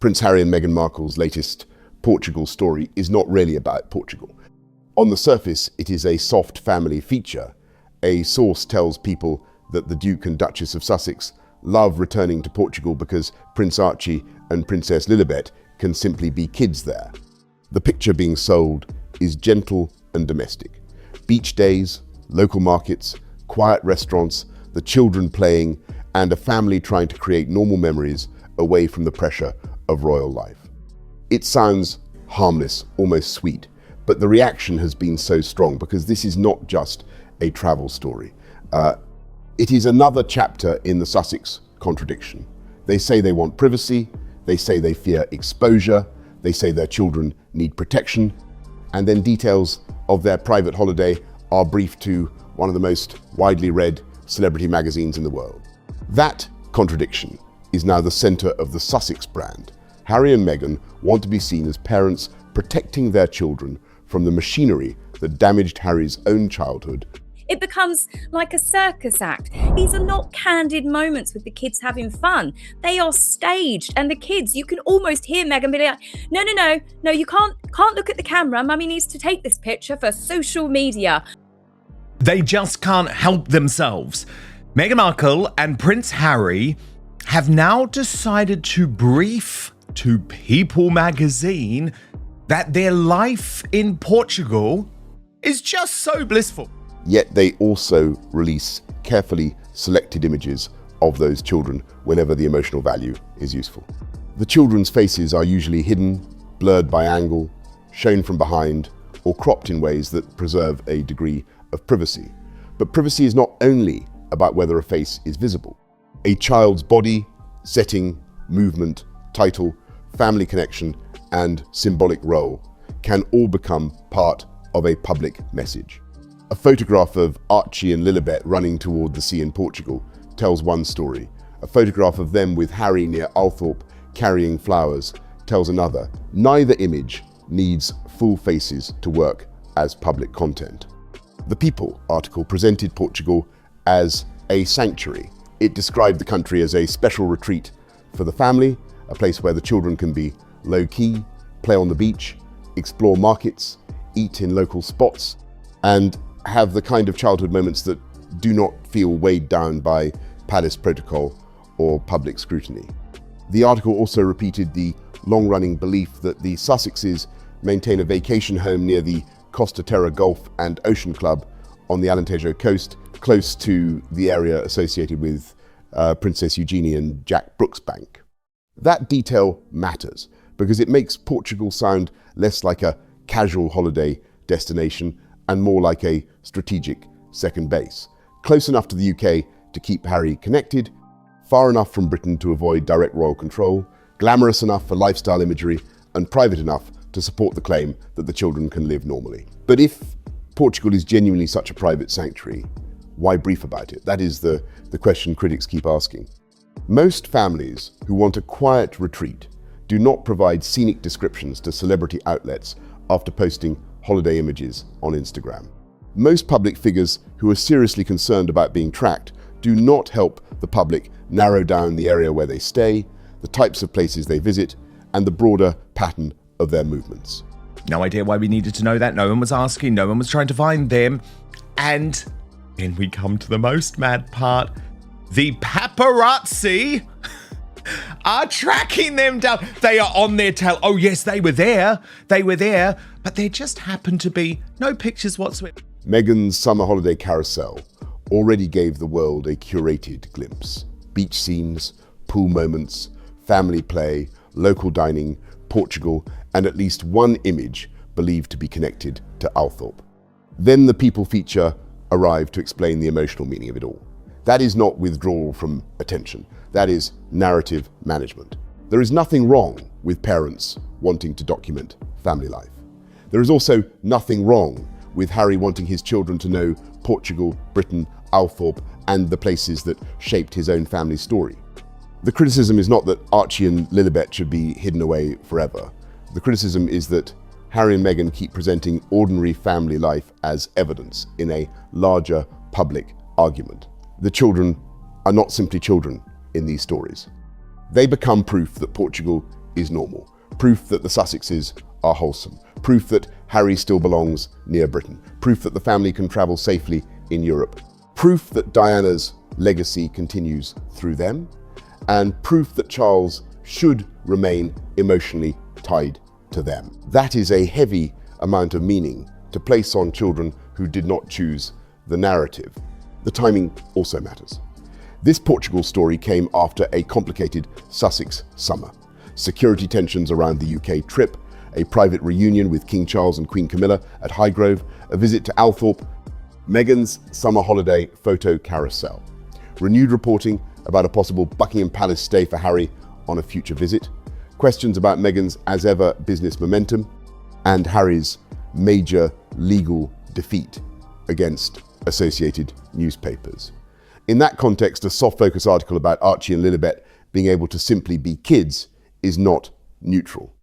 Prince Harry and Meghan Markle's latest Portugal story is not really about Portugal. On the surface, it is a soft family feature. A source tells people that the Duke and Duchess of Sussex love returning to Portugal because Prince Archie and Princess Lilibet can simply be kids there. The picture being sold is gentle and domestic. Beach days, local markets, quiet restaurants, the children playing, and a family trying to create normal memories away from the pressure of royal life. It sounds harmless, almost sweet, but the reaction has been so strong because this is not just a travel story. It is another chapter in the Sussex contradiction. They say they want privacy, they say they fear exposure, they say their children need protection, and then details of their private holiday are briefed to one of the most widely read celebrity magazines in the world. That contradiction is now the center of the Sussex brand. Harry and Meghan want to be seen as parents protecting their children from the machinery that damaged Harry's own childhood. It becomes like a circus act. These are not candid moments with the kids having fun. They are staged, and the kids, you can almost hear Meghan be like, no, you can't look at the camera. Mummy needs to take this picture for social media. They just can't help themselves. Meghan Markle and Prince Harry have now decided to brief to People magazine that their life in Portugal is just so blissful. Yet they also release carefully selected images of those children whenever the emotional value is useful. The children's faces are usually hidden, blurred by angle, shown from behind, or cropped in ways that preserve a degree of privacy. But privacy is not only about whether a face is visible. A child's body, setting, movement, title, family connection, and symbolic role can all become part of a public message. A photograph of Archie and Lilibet running toward the sea in Portugal tells one story. A photograph of them with Harry near Althorp carrying flowers tells another. Neither image needs full faces to work as public content. The People article presented Portugal as a sanctuary. It described the country as a special retreat for the family, a place where the children can be low-key, play on the beach, explore markets, eat in local spots, and have the kind of childhood moments that do not feel weighed down by palace protocol or public scrutiny. The article also repeated the long-running belief that the Sussexes maintain a vacation home near the Costa Terra Golf and Ocean Club on the Alentejo coast, close to the area associated with Princess Eugenie and Jack Brooks Bank. That detail matters because it makes Portugal sound less like a casual holiday destination and more like a strategic second base. Close enough to the UK to keep Harry connected, far enough from Britain to avoid direct royal control, glamorous enough for lifestyle imagery, and private enough to support the claim that the children can live normally. But if Portugal is genuinely such a private sanctuary, why brief about it? That is the question critics keep asking. Most families who want a quiet retreat do not provide scenic descriptions to celebrity outlets after posting holiday images on Instagram. Most public figures who are seriously concerned about being tracked do not help the public narrow down the area where they stay, the types of places they visit, and the broader pattern of their movements. No idea why we needed to know that. No one was asking, no one was trying to find them. And then we come to the most mad part. The paparazzi are tracking them down. They are on their tail. Oh yes, they were there, but there just happened to be no pictures whatsoever. Meghan's summer holiday carousel already gave the world a curated glimpse. Beach scenes, pool moments, family play, local dining, Portugal, and at least one image believed to be connected to Althorp. Then the People feature arrived to explain the emotional meaning of it all. That is not withdrawal from attention. That is narrative management. There is nothing wrong with parents wanting to document family life. There is also nothing wrong with Harry wanting his children to know Portugal, Britain, Althorp, and the places that shaped his own family story. The criticism is not that Archie and Lilibet should be hidden away forever. The criticism is that Harry and Meghan keep presenting ordinary family life as evidence in a larger public argument. The children are not simply children in these stories. They become proof that Portugal is normal, proof that the Sussexes are wholesome, proof that Harry still belongs near Britain, proof that the family can travel safely in Europe, proof that Diana's legacy continues through them, and proof that Charles should remain emotionally tied to them. That is a heavy amount of meaning to place on children who did not choose the narrative. The timing also matters. This Portugal story came after a complicated Sussex summer. Security tensions around the UK trip, a private reunion with King Charles and Queen Camilla at Highgrove, a visit to Althorp, Meghan's summer holiday photo carousel, renewed reporting about a possible Buckingham Palace stay for Harry on a future visit, questions about Meghan's as ever business momentum, and Harry's major legal defeat against Associated Newspapers. In that context, a soft focus article about Archie and Lilibet being able to simply be kids is not neutral.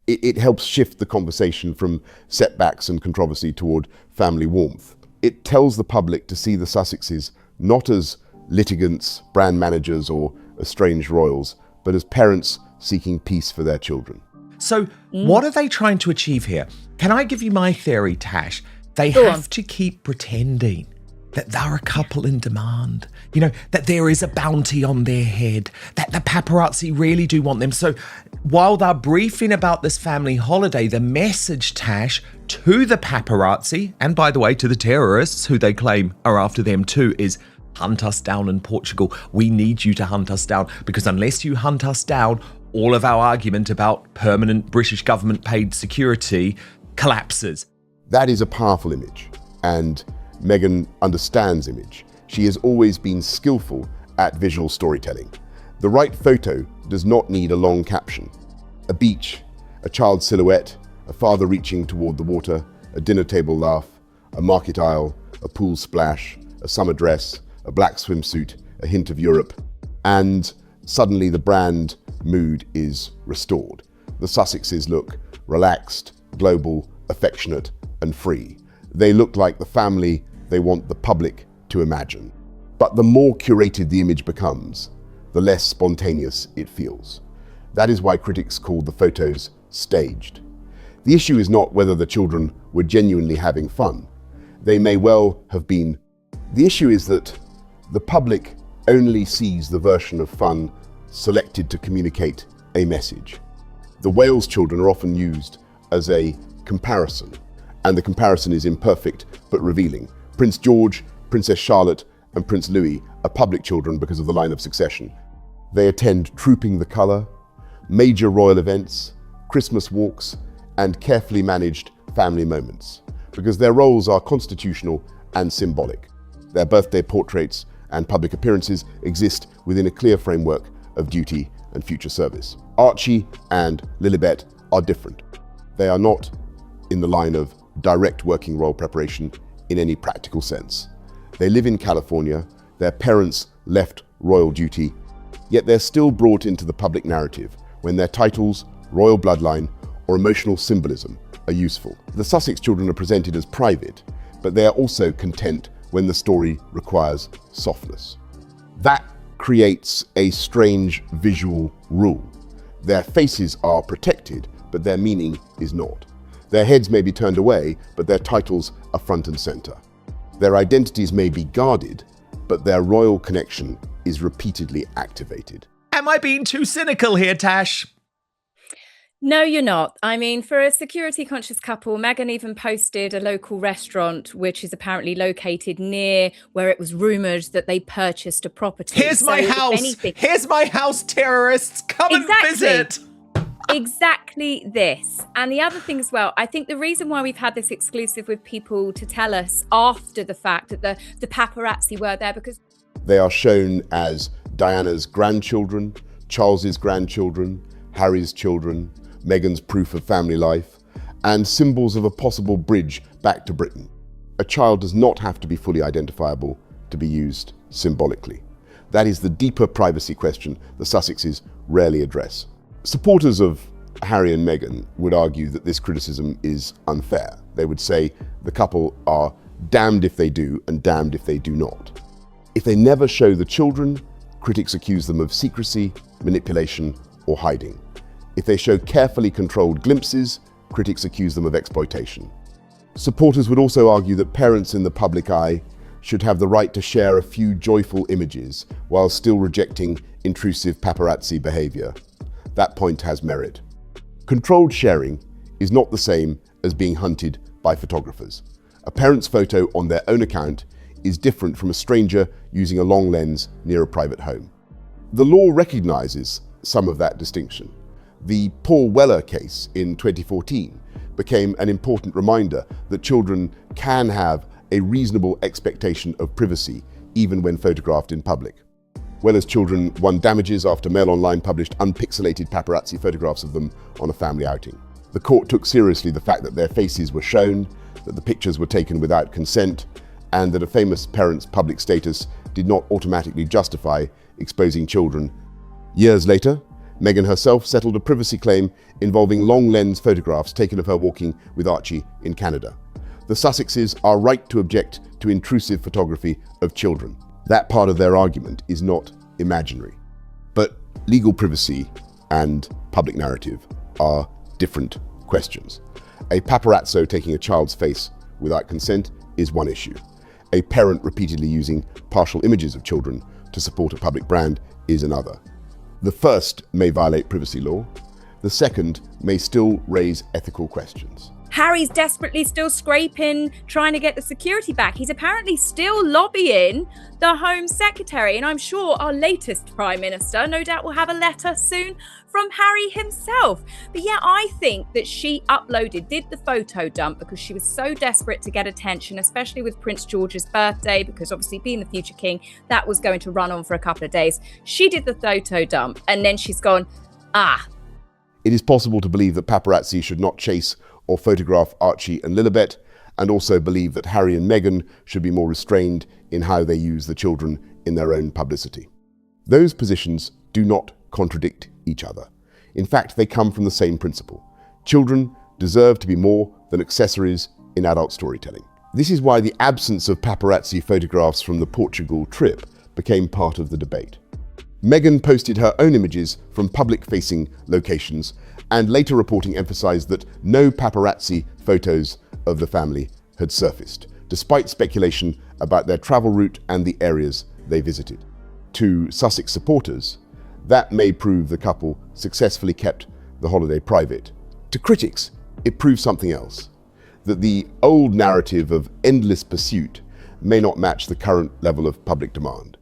It helps shift the conversation from setbacks and controversy toward family warmth. It tells the public to see the Sussexes not as litigants, brand managers, or estranged royals, but as parents seeking peace for their children. So what are they trying to achieve here? Can I give you my theory, Tash? They Go have on. to keep pretending that they're a couple in demand, you know, that there is a bounty on their head, that the paparazzi really do want them. So while they're briefing about this family holiday, the message, Tash, to the paparazzi, and by the way, to the terrorists who they claim are after them too, is hunt us down in Portugal. We need you to hunt us down, because unless you hunt us down, all of our argument about permanent British government paid security collapses. That is a powerful image, and Meghan understands image. She has always been skillful at visual storytelling. The right photo does not need a long caption. A beach, a child's silhouette, a father reaching toward the water, a dinner table laugh, a market aisle, a pool splash, a summer dress, a black swimsuit, a hint of Europe, and suddenly the brand mood is restored. The Sussexes look relaxed, global, affectionate, and free. They look like the family they want the public to imagine. But the more curated the image becomes, the less spontaneous it feels. That is why critics call the photos staged. The issue is not whether the children were genuinely having fun. They may well have been. The issue is that the public only sees the version of fun selected to communicate a message. The Wales children are often used as a comparison, and the comparison is imperfect but revealing. Prince George, Princess Charlotte, and Prince Louis are public children because of the line of succession. They attend Trooping the Colour, major royal events, Christmas walks, and carefully managed family moments, because their roles are constitutional and symbolic. Their birthday portraits and public appearances exist within a clear framework of duty and future service. Archie and Lilibet are different. They are not in the line of direct working role preparation in any practical sense. They live in California, their parents left royal duty, yet they're still brought into the public narrative when their titles, royal bloodline, or emotional symbolism are useful. The Sussex children are presented as private, but they are also content when the story requires softness. That creates a strange visual rule. Their faces are protected, but their meaning is not. Their heads may be turned away, but their titles are front and center. Their identities may be guarded, but their royal connection is repeatedly activated. Am I being too cynical here, Tash? No, you're not. I mean, for a security conscious couple, Meghan even posted a local restaurant, which is apparently located near where it was rumoured that they purchased a property. Here's my if house. anything- Here's my house, terrorists. Come and visit. Exactly this. And the other thing as well, I think the reason why we've had this exclusive with people to tell us after the fact that the paparazzi were there, because They are shown as Diana's grandchildren, Charles's grandchildren, Harry's children, Meghan's proof of family life, and symbols of a possible bridge back to Britain. A child does not have to be fully identifiable to be used symbolically. That is the deeper privacy question the Sussexes rarely address. Supporters of Harry and Meghan would argue that this criticism is unfair. They would say the couple are damned if they do and damned if they do not. If they never show the children, critics accuse them of secrecy, manipulation, or hiding. If they show carefully controlled glimpses, critics accuse them of exploitation. Supporters would also argue that parents in the public eye should have the right to share a few joyful images while still rejecting intrusive paparazzi behavior. That point has merit. Controlled sharing is not the same as being hunted by photographers. A parent's photo on their own account is different from a stranger using a long lens near a private home. The law recognizes some of that distinction. The Paul Weller case in 2014 became an important reminder that children can have a reasonable expectation of privacy even when photographed in public. Weller's children won damages after Mail Online published unpixelated paparazzi photographs of them on a family outing. The court took seriously the fact that their faces were shown, that the pictures were taken without consent, and that a famous parent's public status did not automatically justify exposing children. Years later, Meghan herself settled a privacy claim involving long lens photographs taken of her walking with Archie in Canada. The Sussexes are right to object to intrusive photography of children. That part of their argument is not imaginary. But legal privacy and public narrative are different questions. A paparazzo taking a child's face without consent is one issue. A parent repeatedly using partial images of children to support a public brand is another. The first may violate privacy law. The second may still raise ethical questions. Harry's desperately still scraping, trying to get the security back. He's apparently still lobbying the Home Secretary. And I'm sure our latest Prime Minister no doubt will have a letter soon from Harry himself. But yeah, I think that she did the photo dump because she was so desperate to get attention, especially with Prince George's birthday, because obviously being the future king, that was going to run on for a couple of days. She did the photo dump and then she's gone, It is possible to believe that paparazzi should not chase or photograph Archie and Lilibet, and also believe that Harry and Meghan should be more restrained in how they use the children in their own publicity. Those positions do not contradict each other. In fact, they come from the same principle. Children deserve to be more than accessories in adult storytelling. This is why the absence of paparazzi photographs from the Portugal trip became part of the debate. Meghan posted her own images from public-facing locations, and later reporting emphasized that no paparazzi photos of the family had surfaced, despite speculation about their travel route and the areas they visited. To Sussex supporters, that may prove the couple successfully kept the holiday private. To critics, it proves something else, that the old narrative of endless pursuit may not match the current level of public demand.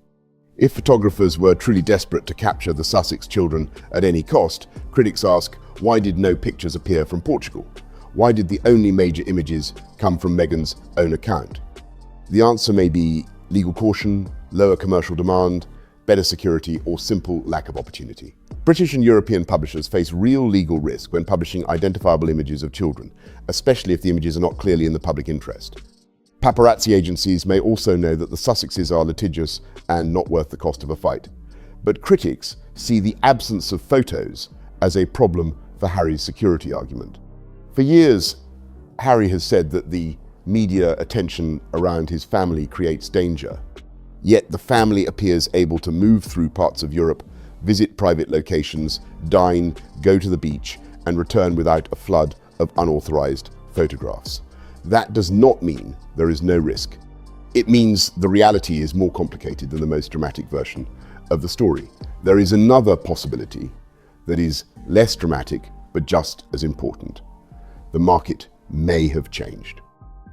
If photographers were truly desperate to capture the Sussex children at any cost, critics ask, why did no pictures appear from Portugal? Why did the only major images come from Meghan's own account? The answer may be legal caution, lower commercial demand, better security, or simple lack of opportunity. British and European publishers face real legal risk when publishing identifiable images of children, especially if the images are not clearly in the public interest. Paparazzi agencies may also know that the Sussexes are litigious and not worth the cost of a fight. But critics see the absence of photos as a problem for Harry's security argument. For years, Harry has said that the media attention around his family creates danger. Yet the family appears able to move through parts of Europe, visit private locations, dine, go to the beach, and return without a flood of unauthorized photographs. That does not mean there is no risk. It means the reality is more complicated than the most dramatic version of the story. There is another possibility that is less dramatic, but just as important. The market may have changed.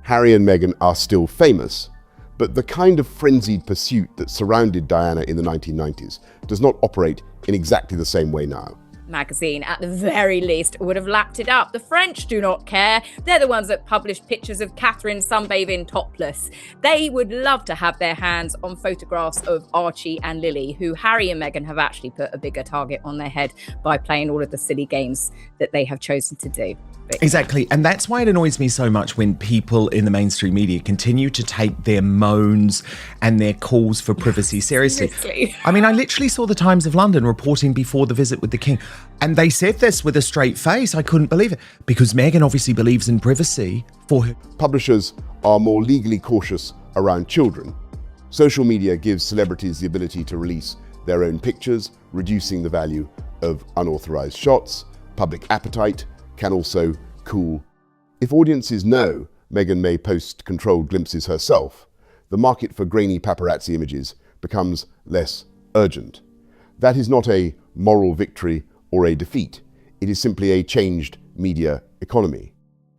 Harry and Meghan are still famous, but the kind of frenzied pursuit that surrounded Diana in the 1990s does not operate in exactly the same way now. Magazine, at the very least, would have lapped it up. The French do not care. They're the ones that published pictures of Catherine sunbathing topless. They would love to have their hands on photographs of Archie and Lili, who Harry and Meghan have actually put a bigger target on their head by playing all of the silly games that they have chosen to do. Exactly. And that's why it annoys me so much when people in the mainstream media continue to take their moans and their calls for privacy seriously. I mean, I literally saw the Times of London reporting before the visit with the King, and they said this with a straight face. I couldn't believe it, because Meghan obviously believes in privacy for her. Publishers are more legally cautious around children. Social media gives celebrities the ability to release their own pictures, reducing the value of unauthorized shots. public appetite can also cool. If audiences know Meghan may post controlled glimpses herself, the market for grainy paparazzi images becomes less urgent. That is not a moral victory or a defeat. It is simply a changed media economy.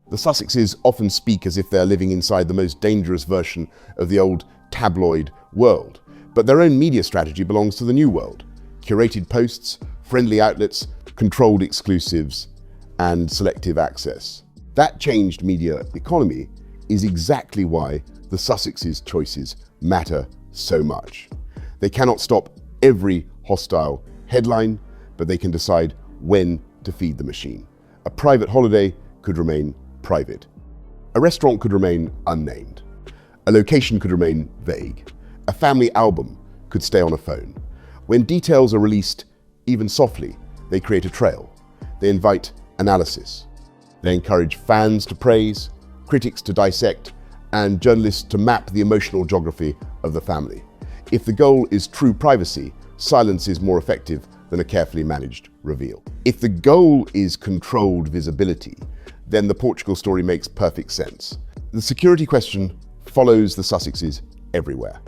The Sussexes often speak as if they're living inside the most dangerous version of the old tabloid world, but their own media strategy belongs to the new world. Curated posts, friendly outlets, controlled exclusives, and selective access. That changed media economy is exactly why the Sussexes' choices matter so much. They cannot stop every hostile headline, but they can decide when to feed the machine. A private holiday could remain private. A restaurant could remain unnamed. A location could remain vague. A family album could stay on a phone. When details are released, even softly, they create a trail. They invite analysis. They encourage fans to praise, critics to dissect, and journalists to map the emotional geography of the family. If the goal is true privacy, silence is more effective than a carefully managed reveal. If the goal is controlled visibility, then the Portugal story makes perfect sense. The security question follows the Sussexes everywhere.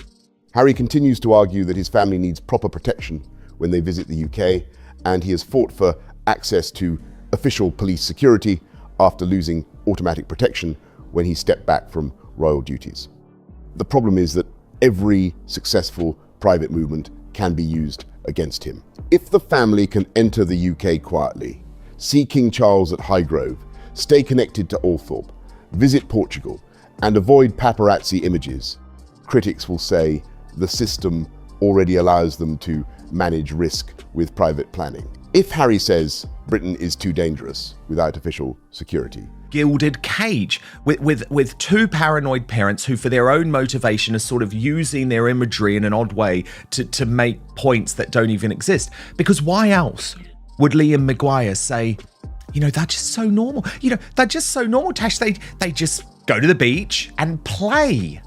Harry continues to argue that his family needs proper protection when they visit the UK, and he has fought for access to official police security after losing automatic protection when he stepped back from royal duties. The problem is that every successful private movement can be used against him. If the family can enter the UK quietly, see King Charles at Highgrove, stay connected to Althorp, visit Portugal, and avoid paparazzi images, critics will say the system already allows them to manage risk with private planning. If Harry says Britain is too dangerous without official security, gilded cage with two paranoid parents who, for their own motivation, are sort of using their imagery in an odd way to make points that don't even exist. Because why else would Liam Maguire say, that's just so normal. They're just so normal, Tash. They just go to the beach and play.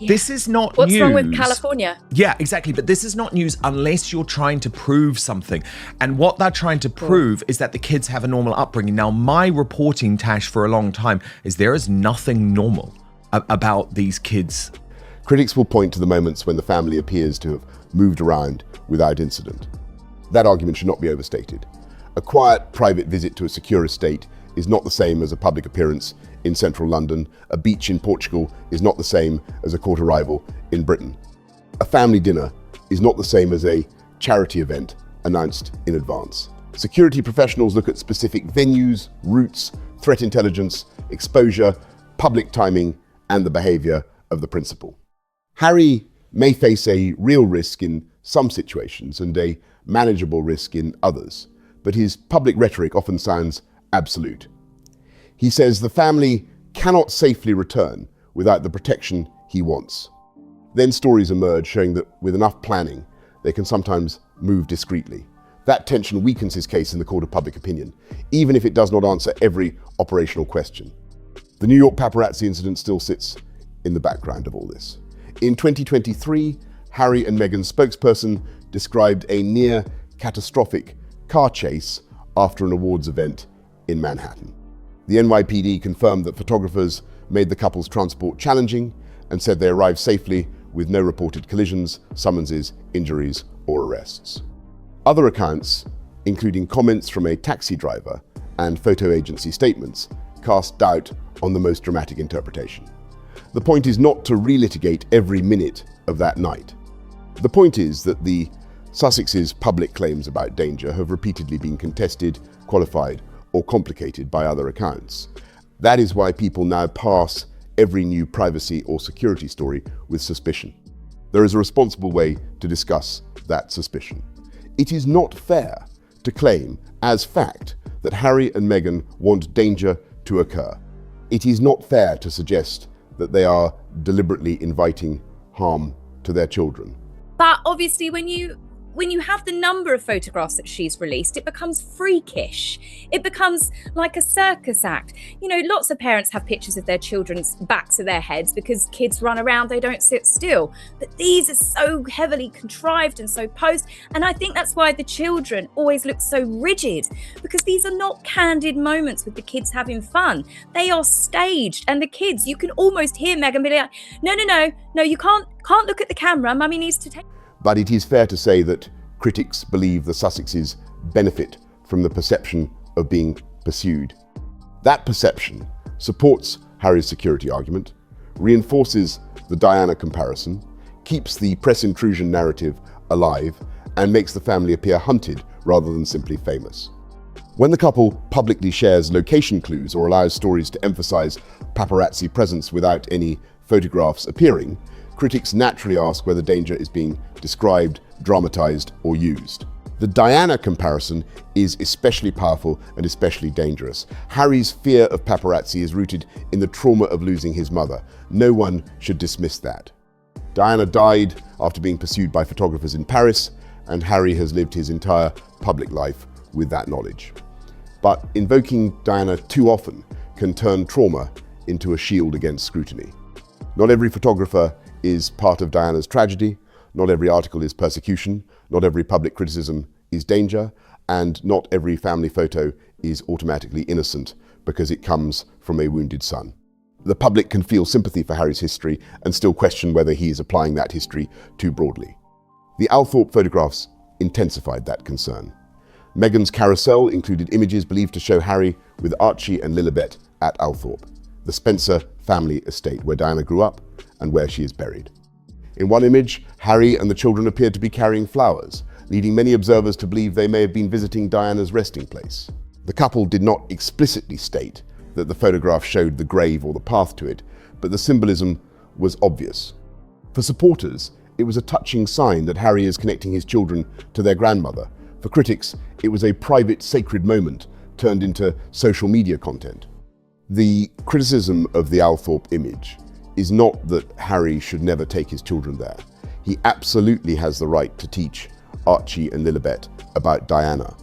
This is not What's news. wrong with California? Yeah, exactly. But this is not news unless you're trying to prove something. And what they're trying to prove is that the kids have a normal upbringing. Now, my reporting, Tash, for a long time is there is nothing normal about these kids. Critics will point to the moments when the family appears to have moved around without incident. That argument should not be overstated. A quiet, private visit to a secure estate is not the same as a public appearance in central London. A beach in Portugal is not the same as a court arrival in Britain. A family dinner is not the same as a charity event announced in advance. Security professionals look at specific venues, routes, threat intelligence, exposure, public timing, and the behavior of the principal. Harry may face a real risk in some situations and a manageable risk in others, but his public rhetoric often sounds absolute. He says the family cannot safely return without the protection he wants. Then stories emerge showing that with enough planning, they can sometimes move discreetly. That tension weakens his case in the court of public opinion, even if it does not answer every operational question. The New York paparazzi incident still sits in the background of all this. In 2023, Harry and Meghan's spokesperson described a near catastrophic car chase after an awards event in Manhattan. The NYPD confirmed that photographers made the couple's transport challenging and said they arrived safely with no reported collisions, summonses, injuries, or arrests. Other accounts, including comments from a taxi driver and photo agency statements, cast doubt on the most dramatic interpretation. The point is not to relitigate every minute of that night. The point is that the Sussex's public claims about danger have repeatedly been contested, qualified, or complicated by other accounts. That is why people now pass every new privacy or security story with suspicion. There is a responsible way to discuss that suspicion. It is not fair to claim as fact that Harry and Meghan want danger to occur. It is not fair to suggest that they are deliberately inviting harm to their children. But obviously when you when you have the number of photographs that she's released, it becomes freakish. It becomes like a circus act. You know, lots of parents have pictures of their children's backs of their heads because kids run around, they don't sit still. But these are so heavily contrived and so posed. And I think that's why the children always look so rigid, because these are not candid moments with the kids having fun. They are staged. And the kids, you can almost hear Meghan be like, no, you can't look at the camera. Mummy needs to take. But it is fair to say that critics believe the Sussexes benefit from the perception of being pursued. That perception supports Harry's security argument, reinforces the Diana comparison, keeps the press intrusion narrative alive, and makes the family appear hunted rather than simply famous. When the couple publicly shares location clues or allows stories to emphasize paparazzi presence without any photographs appearing, critics naturally ask whether danger is being described, dramatized, or used. The Diana comparison is especially powerful and especially dangerous. Harry's fear of paparazzi is rooted in the trauma of losing his mother. No one should dismiss that. Diana died after being pursued by photographers in Paris, and Harry has lived his entire public life with that knowledge. But invoking Diana too often can turn trauma into a shield against scrutiny. Not every photographer is part of Diana's tragedy, not every article is persecution, not every public criticism is danger, and not every family photo is automatically innocent because it comes from a wounded son. The public can feel sympathy for Harry's history and still question whether he is applying that history too broadly. The Althorp photographs intensified that concern. Meghan's carousel included images believed to show Harry with Archie and Lilibet at Althorp, the Spencer family estate where Diana grew up and where she is buried. In one image, Harry and the children appeared to be carrying flowers, leading many observers to believe they may have been visiting Diana's resting place. The couple did not explicitly state that the photograph showed the grave or the path to it, but the symbolism was obvious. For supporters, it was a touching sign that Harry is connecting his children to their grandmother. For critics, it was a private, sacred moment turned into social media content. The criticism of the Althorp image is not that Harry should never take his children there. He absolutely has the right to teach Archie and Lilibet about Diana.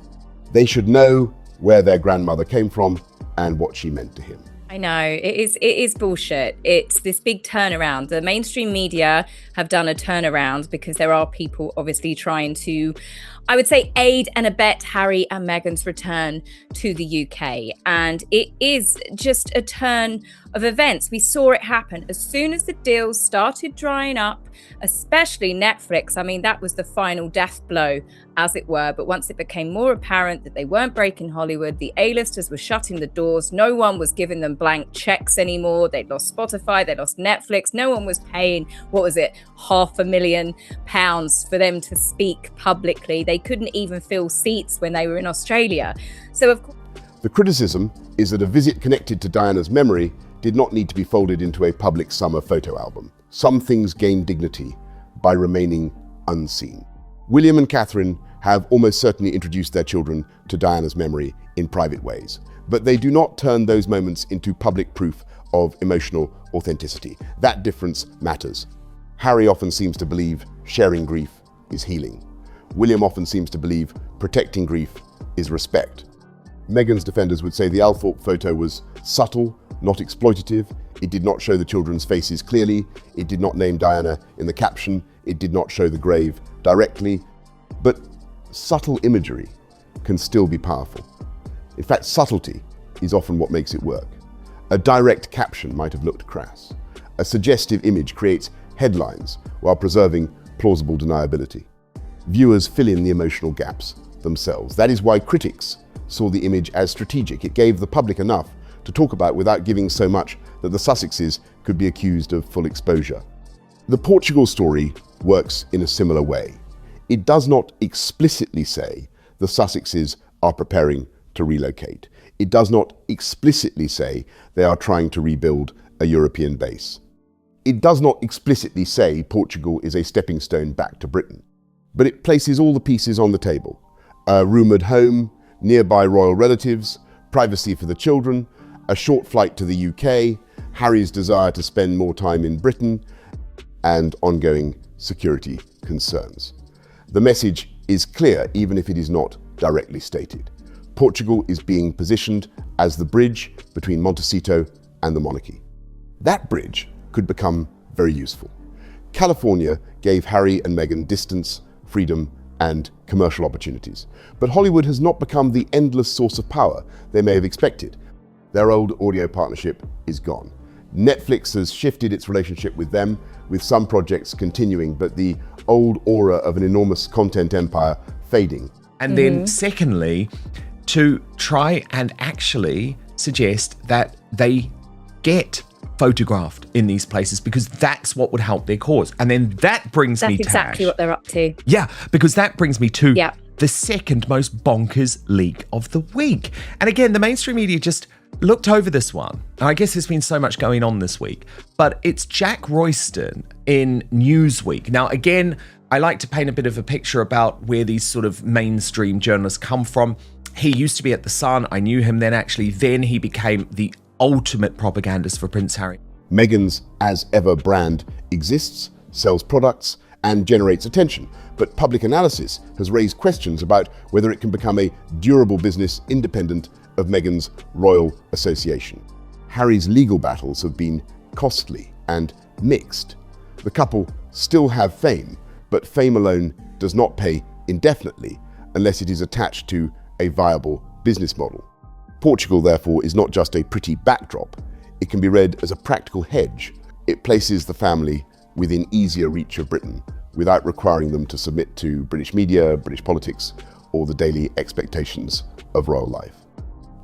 They should know where their grandmother came from and what she meant to him. I know, it is bullshit. It's this big turnaround. The mainstream media have done a turnaround because there are people obviously trying to, I would say, aid and abet Harry and Meghan's return to the UK. And it is just a turn of events. We saw it happen as soon as the deals started drying up, especially Netflix. I mean, that was the final death blow, as it were. But once it became more apparent that they weren't breaking Hollywood, the A-listers were shutting the doors. No one was giving them blank checks anymore. They'd lost Spotify, they lost Netflix. No one was paying, what was it, £500,000 for them to speak publicly. They couldn't even fill seats when they were in Australia. So of course, the criticism is that a visit connected to Diana's memory did not need to be folded into a public summer photo album. Some things gain dignity by remaining unseen. William and Catherine have almost certainly introduced their children to Diana's memory in private ways, but they do not turn those moments into public proof of emotional authenticity. That difference matters. Harry often seems to believe sharing grief is healing. William often seems to believe protecting grief is respect. Meghan's defenders would say the Althorp photo was subtle, not exploitative. It did not show the children's faces clearly. It did not name Diana in the caption. It did not show the grave directly. But subtle imagery can still be powerful. In fact, subtlety is often what makes it work. A direct caption might have looked crass. A suggestive image creates headlines while preserving plausible deniability. Viewers fill in the emotional gaps themselves. That is why critics saw the image as strategic. It gave the public enough to talk about without giving so much that the Sussexes could be accused of full exposure. The Portugal story works in a similar way. It does not explicitly say the Sussexes are preparing to relocate. It does not explicitly say they are trying to rebuild a European base. It does not explicitly say Portugal is a stepping stone back to Britain. But it places all the pieces on the table. A rumoured home, nearby royal relatives, privacy for the children, a short flight to the UK, Harry's desire to spend more time in Britain, and ongoing security concerns. The message is clear even if it is not directly stated. Portugal is being positioned as the bridge between Montecito and the monarchy. That bridge could become very useful. California gave Harry and Meghan distance, freedom, and commercial opportunities. But Hollywood has not become the endless source of power they may have expected. Their old audio partnership is gone. Netflix has shifted its relationship with them, with some projects continuing, but the old aura of an enormous content empire fading. And then secondly, to try and actually suggest that they get photographed in these places because that's what would help their cause. And then that brings me to... That's exactly what they're up to. Yeah, because that brings me to Yeah. the second most bonkers leak of the week. And again, the mainstream media just looked over this one. I guess there's been so much going on this week, but it's Jack Royston in Newsweek. Now, again, I like to paint a bit of a picture about where these sort of mainstream journalists come from. He used to be at The Sun. I knew him then, actually. Then he became the ultimate propagandist for Prince Harry. Meghan's as ever brand exists, sells products, and generates attention. But public analysis has raised questions about whether it can become a durable business independent of Meghan's royal association. Harry's legal battles have been costly and mixed. The couple still have fame, but fame alone does not pay indefinitely unless it is attached to a viable business model. Portugal, therefore, is not just a pretty backdrop. It can be read as a practical hedge. It places the family within easier reach of Britain without requiring them to submit to British media, British politics, or the daily expectations of royal life.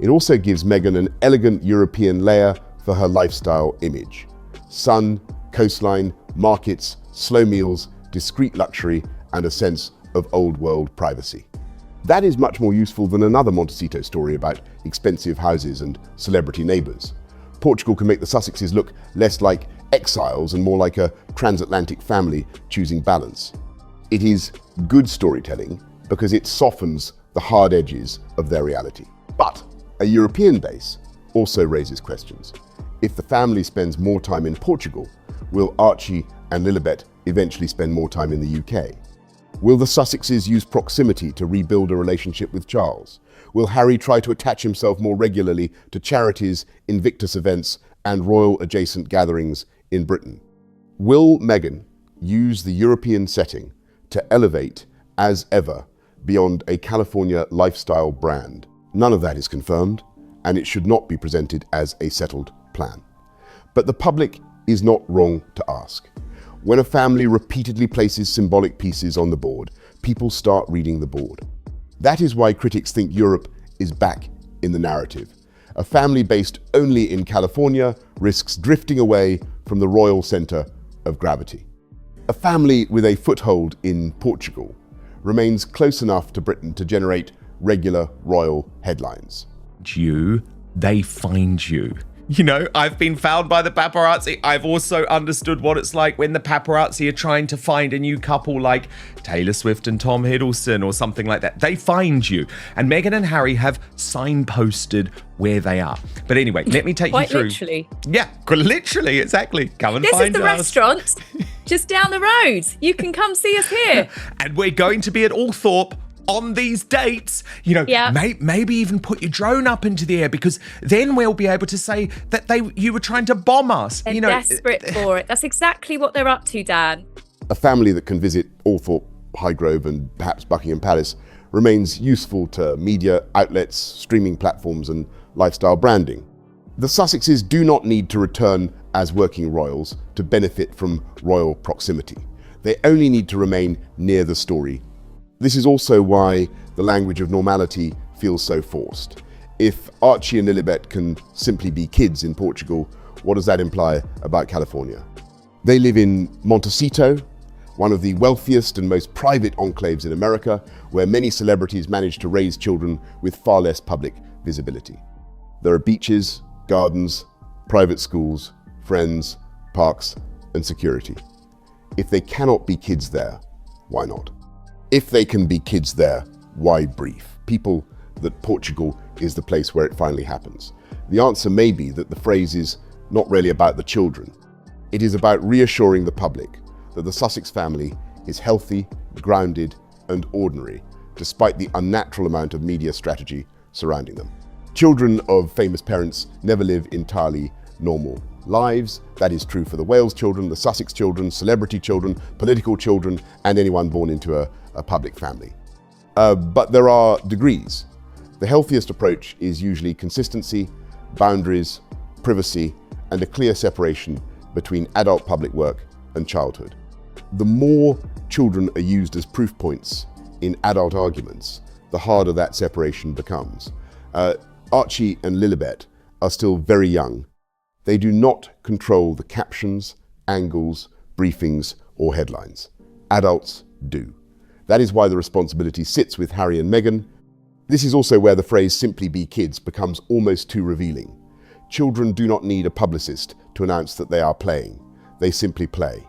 It also gives Meghan an elegant European layer for her lifestyle image. Sun, coastline, markets, slow meals, discreet luxury, and a sense of old world privacy. That is much more useful than another Montecito story about expensive houses and celebrity neighbours. Portugal can make the Sussexes look less like exiles and more like a transatlantic family choosing balance. It is good storytelling because it softens the hard edges of their reality. But a European base also raises questions. If the family spends more time in Portugal, will Archie and Lilibet eventually spend more time in the UK? Will the Sussexes use proximity to rebuild a relationship with Charles? Will Harry try to attach himself more regularly to charities, Invictus events, and royal-adjacent gatherings in Britain? Will Meghan use the European setting to elevate, as ever, beyond a California lifestyle brand? None of that is confirmed, and it should not be presented as a settled plan. But the public is not wrong to ask. When a family repeatedly places symbolic pieces on the board, people start reading the board. That is why critics think Europe is back in the narrative. A family based only in California risks drifting away from the royal center of gravity. A family with a foothold in Portugal remains close enough to Britain to generate regular royal headlines. They find you. You know, I've been found by the paparazzi. I've also understood what it's like when the paparazzi are trying to find a new couple like Taylor Swift and Tom Hiddleston or something like that. They find you. And Meghan and Harry have signposted where they are. But anyway, let me take you through. Quite literally. Yeah, literally, exactly. Come and This find is the us. restaurant just down the road. You can come see us here. And we're going to be at Althorp on these dates, you know, Yeah. maybe even put your drone up into the air, because then we'll be able to say that you were trying to bomb us. They're you know, desperate for it. That's exactly what they're up to, Dan. A family that can visit Althorp, Highgrove, and perhaps Buckingham Palace remains useful to media outlets, streaming platforms, and lifestyle branding. The Sussexes do not need to return as working royals to benefit from royal proximity. They only need to remain near the story. This is also why the language of normality feels so forced. If Archie and Lilibet can simply be kids in Portugal, what does that imply about California? They live in Montecito, one of the wealthiest and most private enclaves in America, where many celebrities manage to raise children with far less public visibility. There are beaches, gardens, private schools, friends, parks, and security. If they cannot be kids there, why not? If they can be kids there, why brief people that Portugal is the place where it finally happens? The answer may be that the phrase is not really about the children. It is about reassuring the public that the Sussex family is healthy, grounded, and ordinary, despite the unnatural amount of media strategy surrounding them. Children of famous parents never live entirely normal lives. That is true for the Wales children, the Sussex children, celebrity children, political children, and anyone born into a public family. But there are degrees. The healthiest approach is usually consistency, boundaries, privacy, and a clear separation between adult public work and childhood. The more children are used as proof points in adult arguments, the harder that separation becomes. Archie and Lilibet are still very young. They do not control the captions, angles, briefings, or headlines. Adults do. That is why the responsibility sits with Harry and Meghan. This is also where the phrase "simply be kids" becomes almost too revealing. Children do not need a publicist to announce that they are playing. They simply play.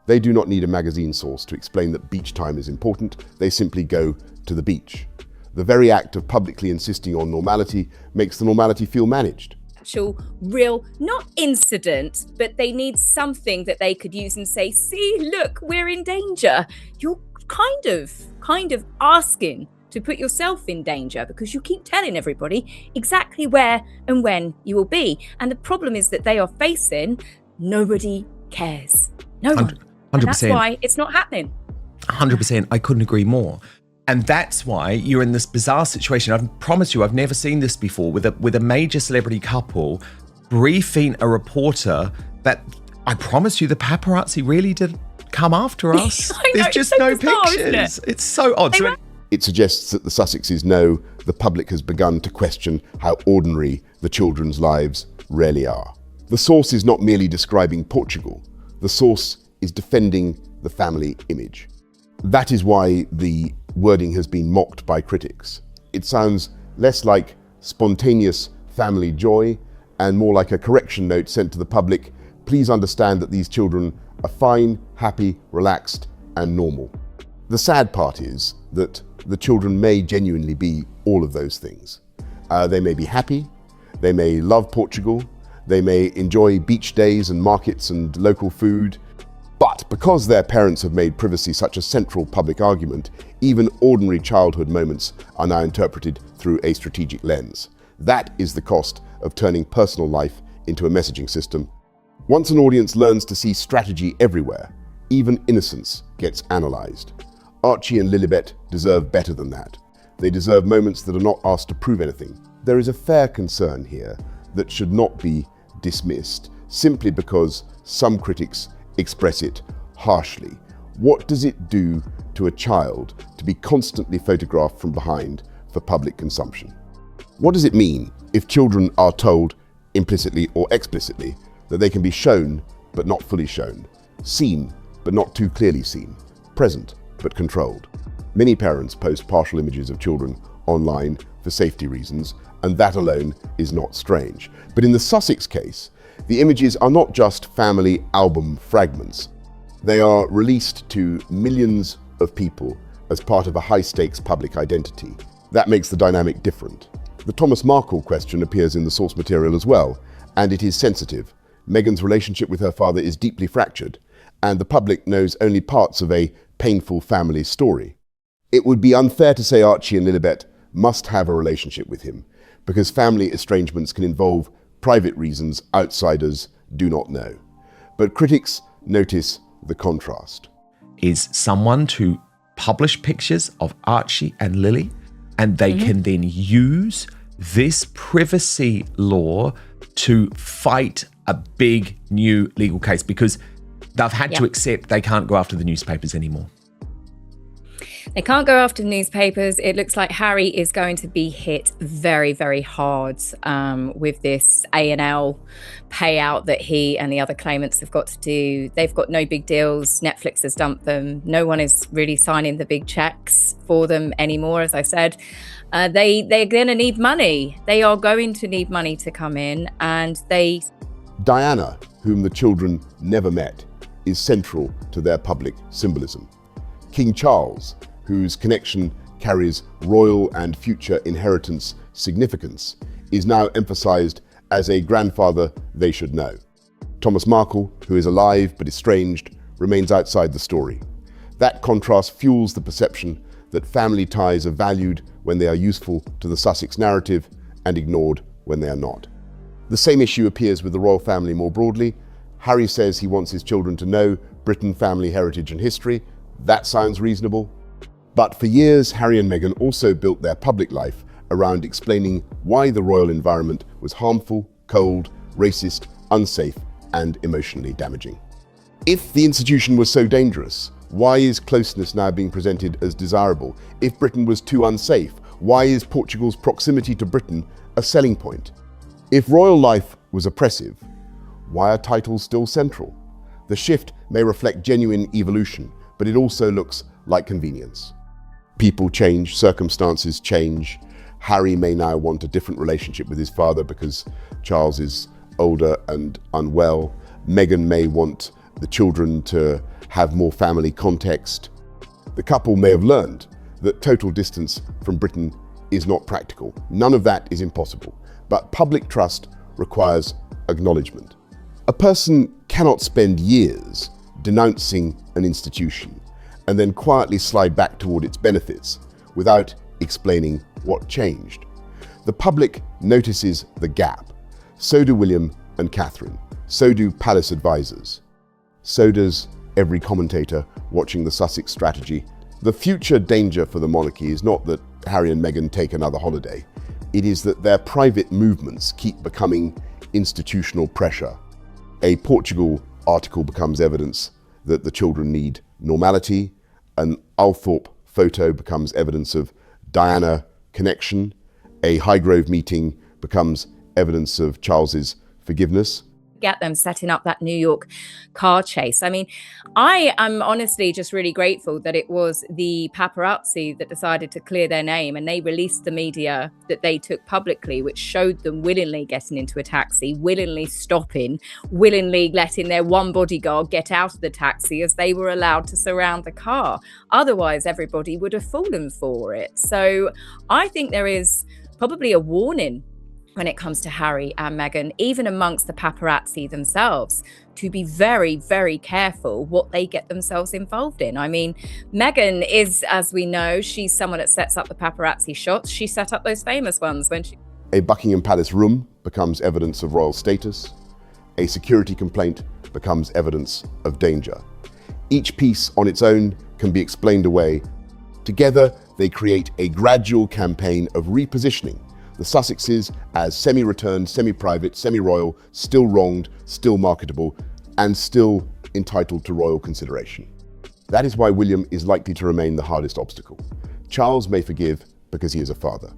They do not need a magazine source to explain that beach time is important. They simply go to the beach. The very act of publicly insisting on normality makes the normality feel managed. Actual, real, not incident, but they need something that they could use and say, see, look, we're in danger. You're kind of asking to put yourself in danger because you keep telling everybody exactly where and when you will be. And the problem is that they are facing nobody cares. No one. 100%. And that's why it's not happening. 100%. I couldn't agree more. And that's why you're in this bizarre situation. I promise you, I've never seen this before with a major celebrity couple briefing a reporter that, I promise you, the paparazzi really did come after us. There's just so no bizarre, pictures. It's so odd. It suggests that the Sussexes know the public has begun to question how ordinary the children's lives really are. The source is not merely describing Portugal. The source is defending the family image. That is why the wording has been mocked by critics. It sounds less like spontaneous family joy and more like a correction note sent to the public. Please understand that these children are fine, happy, relaxed, and normal. The sad part is that the children may genuinely be all of those things. They may be happy, they may love Portugal, they may enjoy beach days and markets and local food, but because their parents have made privacy such a central public argument, even ordinary childhood moments are now interpreted through a strategic lens. That is the cost of turning personal life into a messaging system. Once an audience learns to see strategy everywhere, even innocence gets analyzed. Archie and Lilibet deserve better than that. They deserve moments that are not asked to prove anything. There is a fair concern here that should not be dismissed simply because some critics express it harshly. What does it do to a child to be constantly photographed from behind for public consumption? What does it mean if children are told, implicitly or explicitly, that they can be shown but not fully shown, seen but not too clearly seen, present but controlled? Many parents post partial images of children online for safety reasons, and that alone is not strange. But in the Sussex case, the images are not just family album fragments. They are released to millions of people as part of a high-stakes public identity. That makes the dynamic different. The Thomas Markle question appears in the source material as well, and it is sensitive. Meghan's relationship with her father is deeply fractured, and the public knows only parts of a painful family story. It would be unfair to say Archie and Lilibet must have a relationship with him, because family estrangements can involve private reasons outsiders do not know. But critics notice the contrast. Is someone to publish pictures of Archie and Lili, and they can then use this privacy law to fight a big new legal case because they've had to accept they can't go after the newspapers anymore. They can't go after the newspapers. It looks like Harry is going to be hit very, very hard with this A&L payout that he and the other claimants have got to do. They've got no big deals. Netflix has dumped them. No one is really signing the big checks for them anymore, as I said. They're going to need money. They are going to need money to come in, and Diana, whom the children never met, is central to their public symbolism. King Charles, whose connection carries royal and future inheritance significance, is now emphasized as a grandfather they should know. Thomas Markle, who is alive but estranged, remains outside the story. That contrast fuels the perception that family ties are valued when they are useful to the Sussex narrative and ignored when they are not. The same issue appears with the royal family more broadly. Harry says he wants his children to know Britain family heritage and history. That sounds reasonable. But for years, Harry and Meghan also built their public life around explaining why the royal environment was harmful, cold, racist, unsafe, and emotionally damaging. If the institution was so dangerous, why is closeness now being presented as desirable? If Britain was too unsafe, why is Portugal's proximity to Britain a selling point? If royal life was oppressive, why are titles still central? The shift may reflect genuine evolution, but it also looks like convenience. People change, circumstances change. Harry may now want a different relationship with his father because Charles is older and unwell. Meghan may want the children to have more family context. The couple may have learned that total distance from Britain is not practical. None of that is impossible, but public trust requires acknowledgement. A person cannot spend years denouncing an institution and then quietly slide back toward its benefits without explaining what changed. The public notices the gap. So do William and Catherine. So do palace advisors. So does every commentator watching the Sussex strategy. The future danger for the monarchy is not that Harry and Meghan take another holiday. It is that their private movements keep becoming institutional pressure. A Portugal article becomes evidence that the children need normality. An Althorp photo becomes evidence of Diana connection. A Highgrove meeting becomes evidence of Charles's forgiveness. Get them setting up that New York car chase. I mean, I am honestly just really grateful that it was the paparazzi that decided to clear their name, and they released the media that they took publicly, which showed them willingly getting into a taxi, willingly stopping, willingly letting their one bodyguard get out of the taxi as they were allowed to surround the car. Otherwise, everybody would have fallen for it. So I think there is probably a warning when it comes to Harry and Meghan, even amongst the paparazzi themselves, to be very, very careful what they get themselves involved in. I mean, Meghan is, as we know, she's someone that sets up the paparazzi shots. She set up those famous ones when she... A Buckingham Palace room becomes evidence of royal status. A security complaint becomes evidence of danger. Each piece on its own can be explained away. Together, they create a gradual campaign of repositioning the Sussexes as semi-returned, semi-private, semi-royal, still wronged, still marketable, and still entitled to royal consideration. That is why William is likely to remain the hardest obstacle. Charles may forgive because he is a father.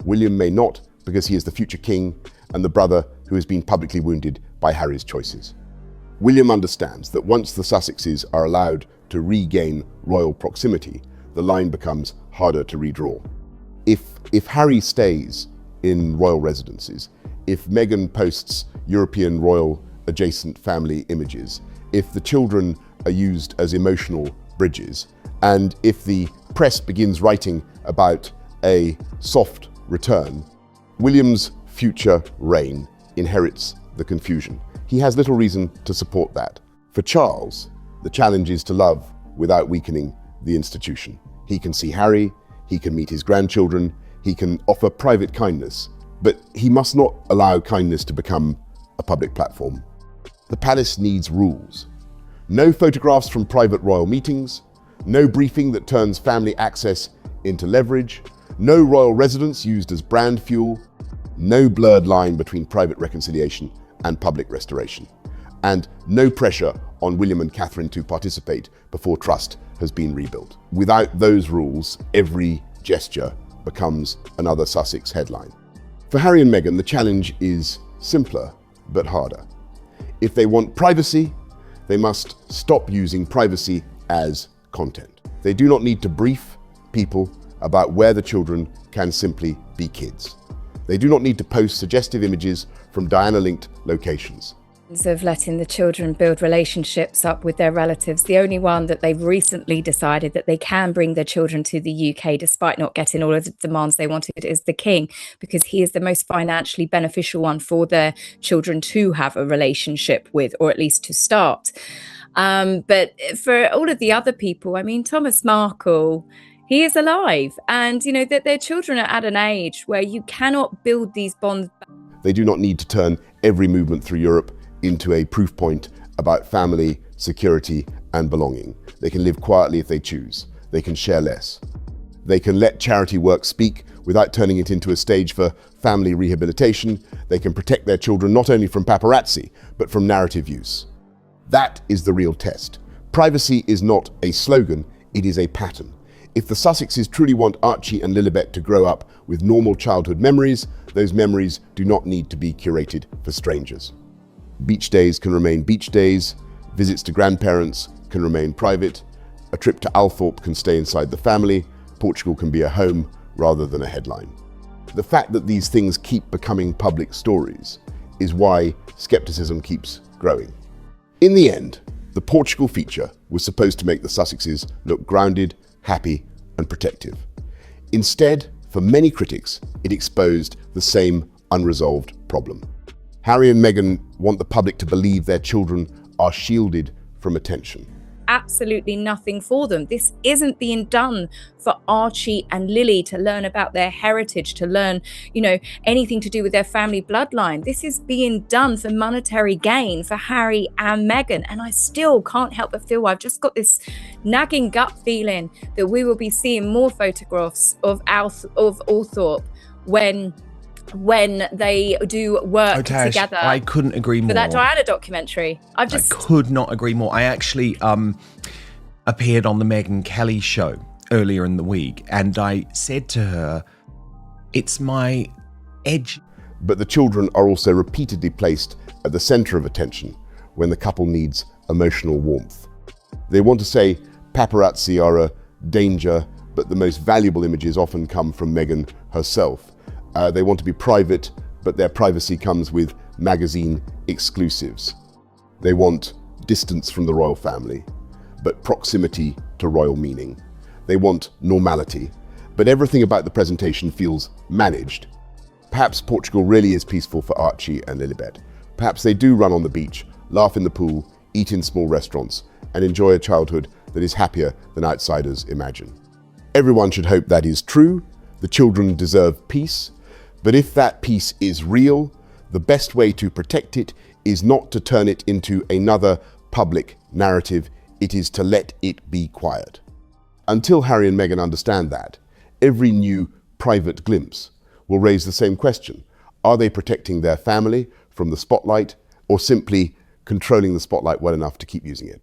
William may not because he is the future king and the brother who has been publicly wounded by Harry's choices. William understands that once the Sussexes are allowed to regain royal proximity, the line becomes harder to redraw. If Harry stays in royal residences, if Meghan posts European royal adjacent family images, if the children are used as emotional bridges, and if the press begins writing about a soft return, William's future reign inherits the confusion. He has little reason to support that. For Charles, the challenge is to love without weakening the institution. He can see Harry, he can meet his grandchildren, he can offer private kindness, but he must not allow kindness to become a public platform. The palace needs rules. No photographs from private royal meetings, no briefing that turns family access into leverage, no royal residence used as brand fuel, no blurred line between private reconciliation and public restoration, and no pressure on William and Catherine to participate before trust has been rebuilt. Without those rules, every gesture becomes another Sussex headline. For Harry and Meghan, the challenge is simpler but harder. If they want privacy, they must stop using privacy as content. They do not need to brief people about where the children can simply be kids. They do not need to post suggestive images from Diana-linked locations. Of letting the children build relationships up with their relatives. The only one that they've recently decided that they can bring their children to the UK despite not getting all of the demands they wanted is the king, because he is the most financially beneficial one for their children to have a relationship with, or at least to start. But for all of the other people, I mean, Thomas Markle He is alive. And, you know, that their children are at an age where you cannot build these bonds. They do not need to turn every movement through Europe into a proof point about family, security, and belonging. They can live quietly if they choose. They can share less. They can let charity work speak without turning it into a stage for family rehabilitation. They can protect their children not only from paparazzi, but from narrative use. That is the real test. Privacy is not a slogan, it is a pattern. If the Sussexes truly want Archie and Lilibet to grow up with normal childhood memories, those memories do not need to be curated for strangers. Beach days can remain beach days, visits to grandparents can remain private, a trip to Althorp can stay inside the family, Portugal can be a home rather than a headline. The fact that these things keep becoming public stories is why skepticism keeps growing. In the end, the Portugal feature was supposed to make the Sussexes look grounded, happy, and protective. Instead, for many critics, it exposed the same unresolved problem. Harry and Meghan want the public to believe their children are shielded from attention. Absolutely nothing for them. This isn't being done for Archie and Lili to learn about their heritage, to learn, you know, anything to do with their family bloodline. This is being done for monetary gain for Harry and Meghan. And I still can't help but feel, I've just got this nagging gut feeling that we will be seeing more photographs of Althorp when they do work together. I couldn't agree more. For that Diana documentary. I could not agree more. I actually appeared on the Meghan Kelly show earlier in the week, and I said to her, it's my edge. But the children are also repeatedly placed at the center of attention when the couple needs emotional warmth. They want to say paparazzi are a danger, but the most valuable images often come from Meghan herself. They want to be private, but their privacy comes with magazine exclusives. They want distance from the royal family, but proximity to royal meaning. They want normality, but everything about the presentation feels managed. Perhaps Portugal really is peaceful for Archie and Lilibet. Perhaps they do run on the beach, laugh in the pool, eat in small restaurants, and enjoy a childhood that is happier than outsiders imagine. Everyone should hope that is true. The children deserve peace. But if that peace is real, the best way to protect it is not to turn it into another public narrative. It is to let it be quiet. Until Harry and Meghan understand that, every new private glimpse will raise the same question. Are they protecting their family from the spotlight, or simply controlling the spotlight well enough to keep using it?